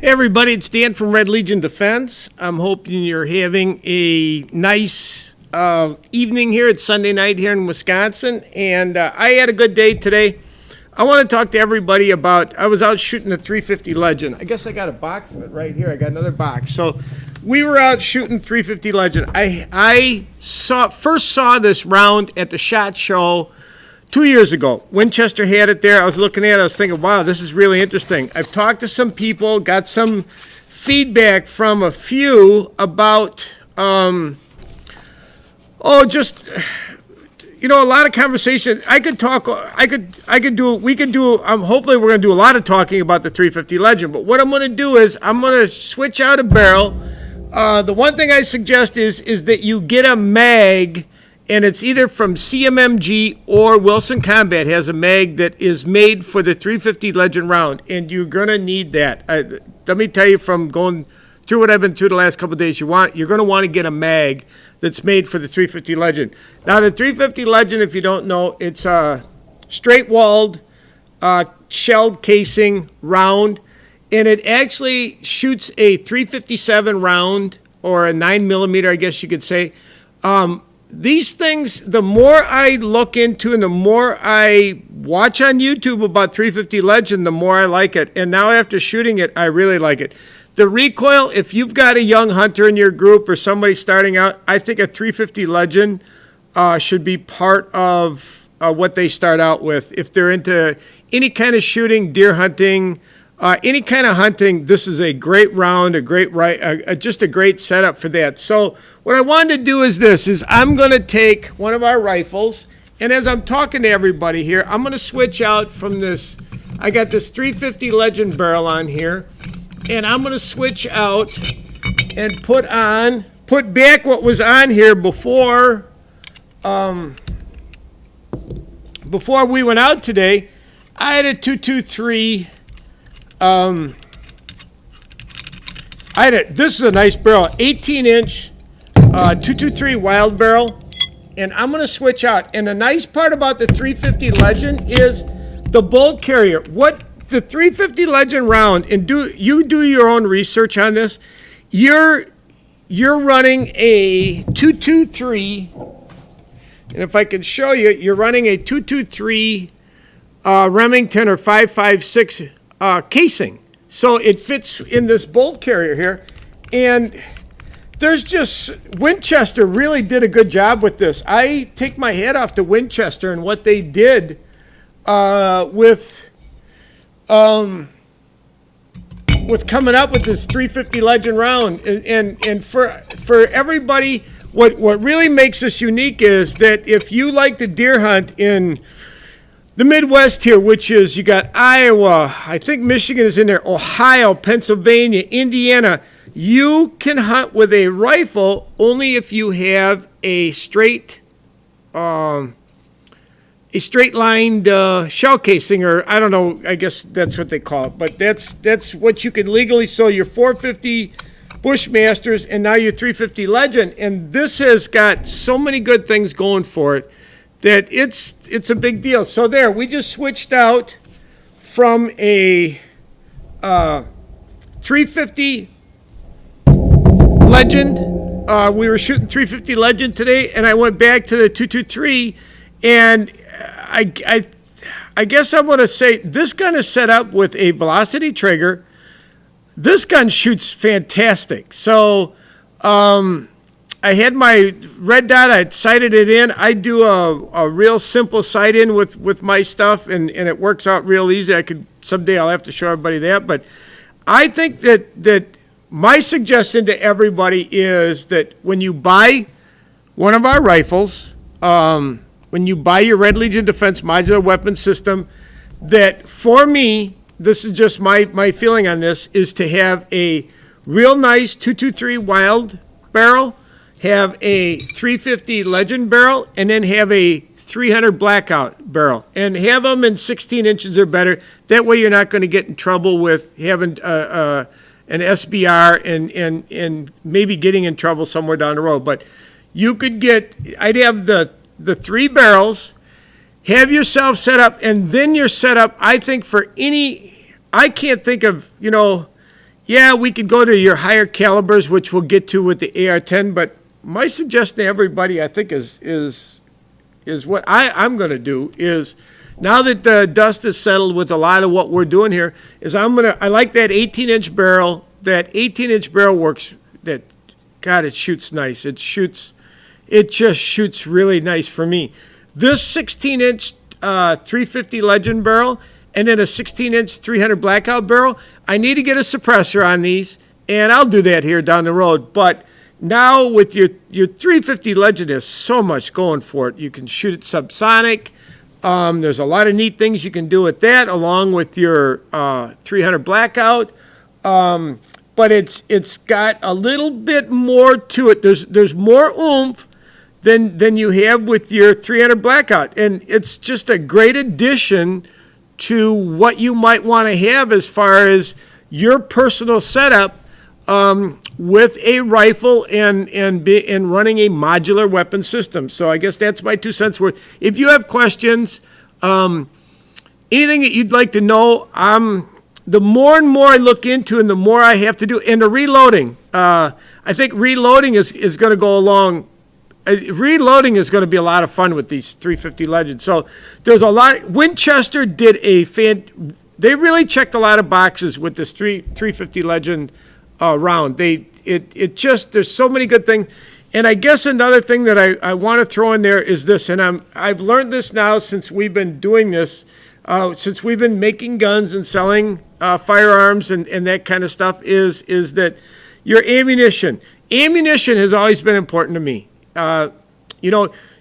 Hey everybody, it's Dan from Red Legion Defense. I'm hoping you're having a nice evening here. It's Sunday night here in Wisconsin, and I had a good day today. I want to talk to everybody about, I was out shooting the 350 Legend. I guess I got a box of it right here. I got another box. So we were out shooting 350 Legend. I first saw this round at the SHOT Show 2 years ago. Winchester had it there. I was looking at it. I was thinking, wow, this is really interesting. I've talked to some people, got some feedback from a few about, a lot of conversation. We could do, hopefully we're going to do a lot of talking about the 350 Legend. But what I'm going to do is I'm going to switch out a barrel. The one thing I suggest is that you get a mag, and it's either from CMMG or Wilson Combat has a mag that is made for the 350 Legend round, and you're going to need that. Let me tell you, from going through what I've been through the last couple of days, you're going to want to get a mag that's made for the 350 Legend. Now, the 350 Legend, if you don't know, it's a straight-walled, shelled casing round, and it actually shoots a 357 round, or a 9mm, I guess you could say. These things, the more I look into and the more I watch on YouTube about 350 Legend, the more I like it. And now after shooting it, I really like it. The recoil, if you've got a young hunter in your group or somebody starting out, I think a 350 Legend should be part of what they start out with. If they're into any kind of shooting, deer hunting, any kind of hunting, this is a great round, just a great setup for that. So what I wanted to do is I'm going to take one of our rifles, and as I'm talking to everybody here, I'm going to switch out from this. I got this 350 Legend barrel on here, and I'm going to switch out and put back what was on here before we went out today. I had a 223. This is a nice barrel, 18-inch 223 wild barrel, and I'm going to switch out. And the nice part about the 350 Legend is the bolt carrier. What the 350 Legend round, and do your own research on this. You're running a 223, and if I can show you, you're running a 223 Remington or 556 casing. So it fits in this bolt carrier here, and Winchester really did a good job with this. I take my hat off to Winchester and what they did with coming up with this 350 Legend round. And for everybody, what really makes this unique is that if you like to deer hunt in the Midwest here, which is, you got Iowa, I think Michigan is in there, Ohio, Pennsylvania, Indiana, you can hunt with a rifle only if you have a straight lined shell casing, or I don't know, I guess that's what they call it, but that's what you can legally. So your 450 Bushmasters and now your 350 Legend, and this has got so many good things going for it that it's a big deal. So there, we just switched out from a 350 Legend. We were shooting 350 Legend today, and I went back to the 223, and I guess I want to say this gun is set up with a velocity trigger. This gun shoots fantastic. So I had my red dot, I sighted it in. I do a real simple sight in with my stuff, and it works out real easy. Someday I'll have to show everybody that. But I think that my suggestion to everybody is that when you buy one of our rifles, when you buy your Red Legion Defense modular weapon system, that for me, this is just my feeling on this, is to have a real nice 223 wild barrel, have a 350 Legend barrel, and then have a 300 blackout barrel, and have them in 16 inches or better. That way you're not going to get in trouble with having an SBR and maybe getting in trouble somewhere down the road. But you could I'd have the three barrels, have yourself set up, and then you're set up, I think, for I can't think of, Yeah, we could go to your higher calibers, which we'll get to with the AR-10. But my suggestion to everybody, I think, is what I'm going to do is, now that the dust is settled with a lot of what we're doing here, is I like that 18-inch barrel. That 18-inch barrel works. God, it shoots nice. It just shoots really nice for me. This 16-inch 350 Legend barrel, and then a 16-inch 300 Blackout barrel, I need to get a suppressor on these, and I'll do that here down the road. But now with your 350 Legend, there's so much going for it. You can shoot it subsonic. There's a lot of neat things you can do with that, along with your 300 Blackout. But it's got a little bit more to it. There's more oomph than you have with your 300 Blackout, and it's just a great addition to what you might want to have as far as your personal setup with a rifle and running a modular weapon system. So I guess that's my 2 cents worth. If you have questions, anything that you'd like to know, the more and more I look into and the more I have to do, and the reloading, I think reloading is going to go along. Reloading is going to be a lot of fun with these 350 Legends. So there's a lot. Winchester did they really checked a lot of boxes with this 350 Legend round. There's so many good things. And I guess another thing that I want to throw in there is this, and I've learned this now since we've been doing this, since we've been making guns and selling firearms and that kind of stuff, is that your ammunition has always been important to me.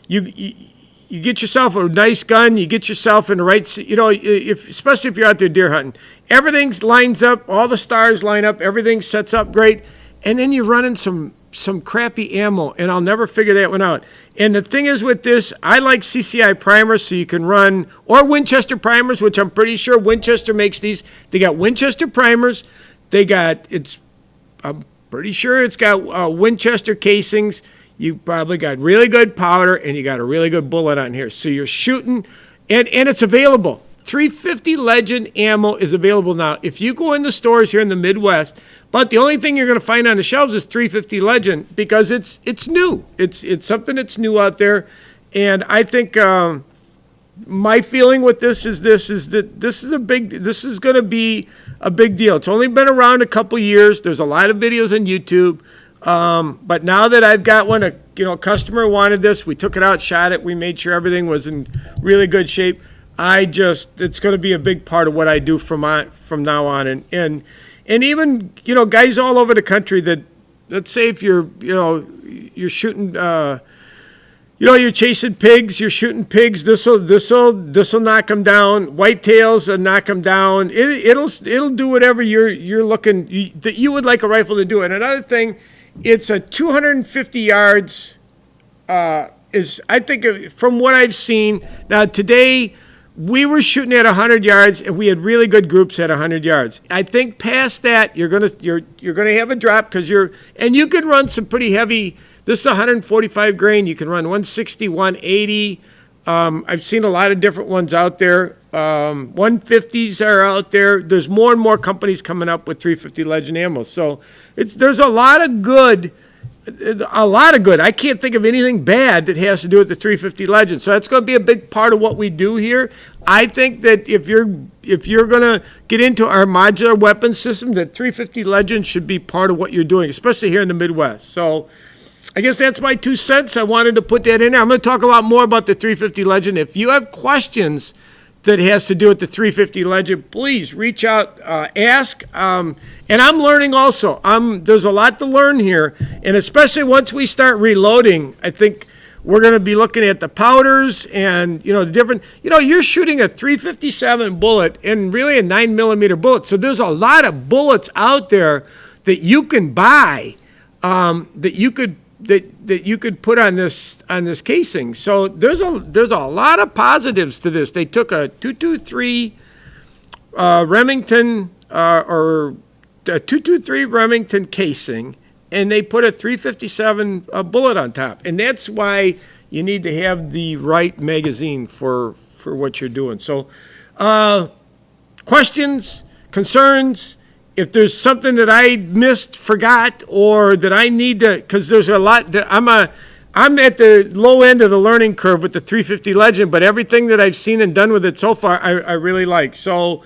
You get yourself a nice gun, you get yourself in the right, especially if you're out there deer hunting, everything lines up, all the stars line up, everything sets up great, and then you're running some crappy ammo, and I'll never figure that one out. And the thing is with this, I like CCI primers, so you can run, or Winchester primers, which I'm pretty sure Winchester makes these. They got Winchester primers, I'm pretty sure it's got Winchester casings. You probably got really good powder, and you got a really good bullet on here. So you're shooting, and it's available. 350 Legend ammo is available now. If you go in the stores here in the Midwest, but the only thing you're going to find on the shelves is 350 Legend, because it's new. It's something that's new out there, and I think my feeling with this is that this is going to be a big deal. It's only been around a couple years. There's a lot of videos on YouTube. But now that I've got one, a customer wanted this, we took it out, shot it, we made sure everything was in really good shape. It's going to be a big part of what I do from now on. And even, guys all over the country that, let's say if you're shooting, you're chasing pigs, you're shooting pigs, this'll knock them down. Whitetails will knock them down. It'll do whatever you're looking, that you would like a rifle to do. And another thing, it's a 250 yards, I think, from what I've seen. Now, today, we were shooting at 100 yards, and we had really good groups at 100 yards. I think past that, you're gonna have a drop, and you can run some pretty heavy. This is 145 grain. You can run 160, 180. I've seen a lot of different ones out there. 150s are out there. There's more and more companies coming up with 350 Legend ammo. So there's a lot of good. I can't think of anything bad that has to do with the 350 Legend. So that's going to be a big part of what we do here. I think that if you're going to get into our modular weapon system, that 350 Legend should be part of what you're doing, especially here in the Midwest. So I guess that's my 2 cents. I wanted to put that in there. I'm going to talk a lot more about the 350 Legend. If you have questions that has to do with the 350 Legend, please reach out, ask. And I'm learning also. There's a lot to learn here. And especially once we start reloading, I think we're going to be looking at the powders and, the different, you're shooting a 357 bullet and really a 9mm bullet. So there's a lot of bullets out there that you can buy, that you could put on this casing. So there's a lot of positives to this. They took a 223 Remington or a 223 Remington casing, and they put a 357 bullet on top. And that's why you need to have the right magazine for what you're doing. So questions, concerns, if there's something that I missed, forgot, or that I need to, because there's a lot that I'm at the low end of the learning curve with the 350 Legend, but everything that I've seen and done with it so far, I really like. So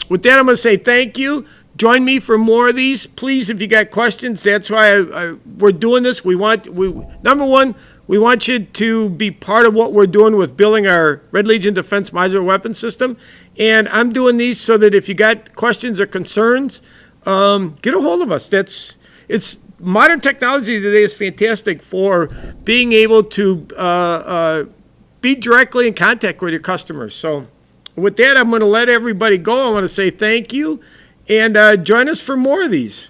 with that, I'm going to say thank you. Join me for more of these, please. If you got questions, that's why we're doing this. Number one, we want you to be part of what we're doing with building our Red Legion Defense Modular Weapon System. And I'm doing these so that if you got questions or concerns, get a hold of us. It's modern technology today is fantastic for being able to be directly in contact with your customers. So with that, I'm going to let everybody go. I want to say thank you, and join us for more of these.